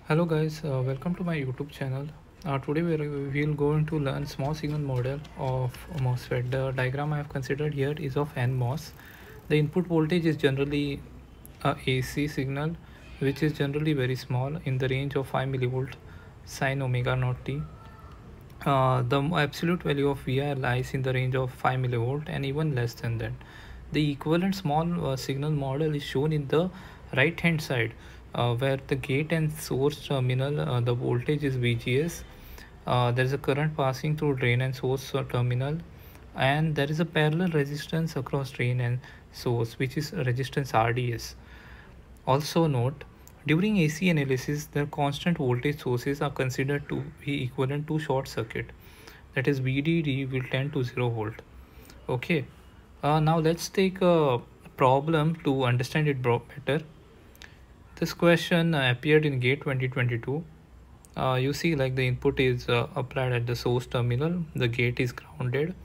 Hello guys, welcome to my YouTube channel. Today we'll going to learn small signal model of MOSFET. The diagram I have considered here is of NMOS. The input voltage is generally a AC signal, which is generally very small in the range of 5 millivolt sin omega naught t. The absolute value of VI lies in the range of 5 millivolt and even less than that. The equivalent small signal model is shown in the right hand side, where the gate and source terminal, the voltage is VGS. There is a current passing through drain and source terminal, and there is a parallel resistance across drain and source, which is resistance RDS. Also note, during AC analysis, the constant voltage sources are considered to be equivalent to short circuit. That is VDD will tend to 0 volt. Okay. Now let's take a problem to understand it better. This question appeared in GATE 2022. You see like the input is applied at the source terminal. The gate is grounded.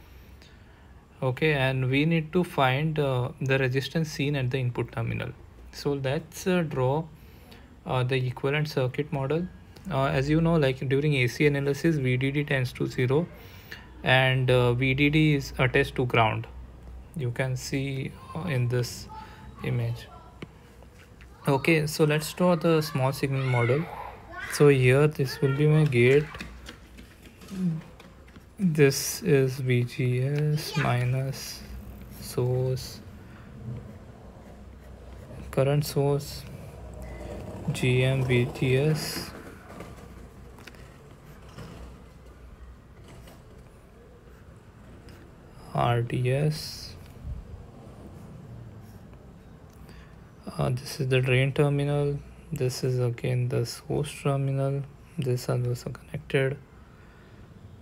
Okay, and we need to find the resistance seen at the input terminal. So let's draw the equivalent circuit model. As you know, like during AC analysis, VDD tends to 0 and VDD is attached to ground. You can see in this image. Okay, so let's draw the small signal model. So here this will be my gate. This is VGS minus source, current source, GM VGS, RDS. This is the drain terminal. This is again the source terminal. This are also connected.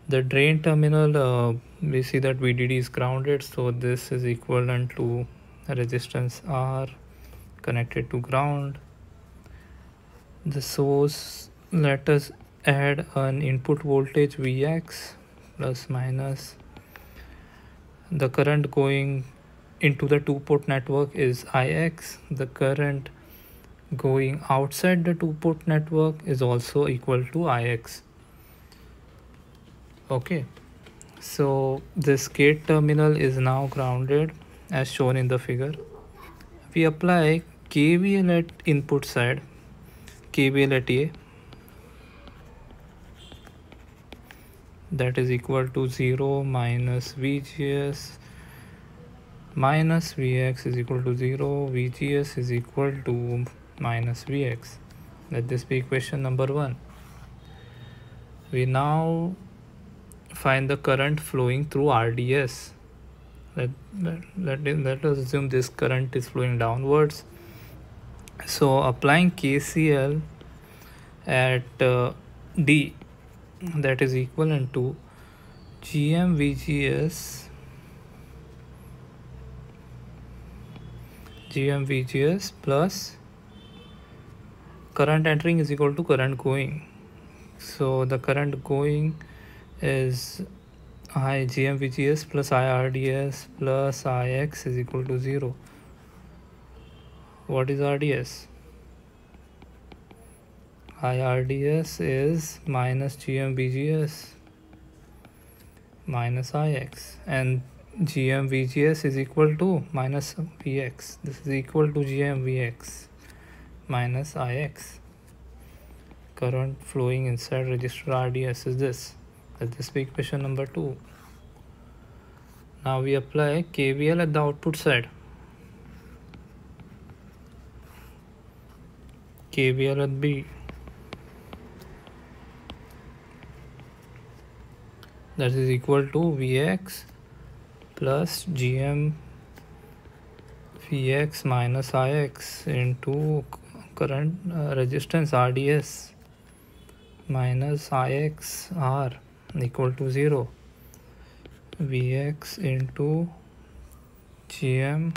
The drain terminal, we see that VDD is grounded, so this is equivalent to resistance R connected to ground. The source, let us add an input voltage Vx plus minus. The current going into the two-port network is Ix. The current going outside the two-port network is also equal to Ix. Okay, so this gate terminal is now grounded as shown in the figure. We apply KVL at input side, KVL at A, that is equal to 0 minus VGS minus Vx is equal to 0, VGS is equal to minus Vx. Let this be equation number 1. We now find the current flowing through RDS. Let us assume this current is flowing downwards. So applying KCL at D, that is equivalent to GM VGS plus current entering is equal to current going. So the current going is I GM VGS plus IRDS plus IX is equal to 0. What is RDS? IRDS is minus GM VGS minus IX, and GM VGS is equal to minus Vx. This is equal to GM Vx minus Ix. Current flowing inside resistor RDS is this. Let this be equation number 2. Now we apply KVL at the output side. KVL at B. That is equal to Vx plus GM Vx minus Ix into current resistance RDS minus IXR equal to 0. Vx into GM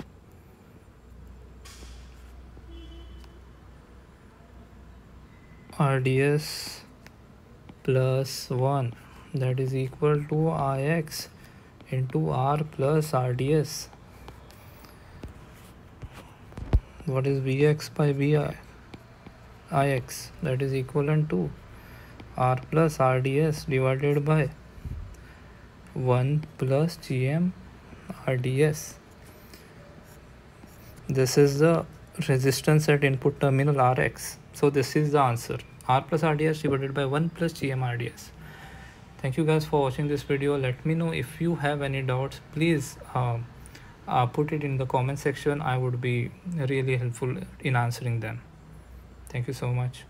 RDS plus 1, that is equal to Ix into R plus RDS. What is Vx by Vi? Ix, that is equivalent to R plus RDS divided by 1 plus GM RDS. This is the resistance at input terminal Rx. So this is the answer, R plus RDS divided by 1 plus GM RDS. Thank you guys for watching this video. Let me know if you have any doubts. Please put it in the comment section. I would be really helpful in answering them. Thank you so much.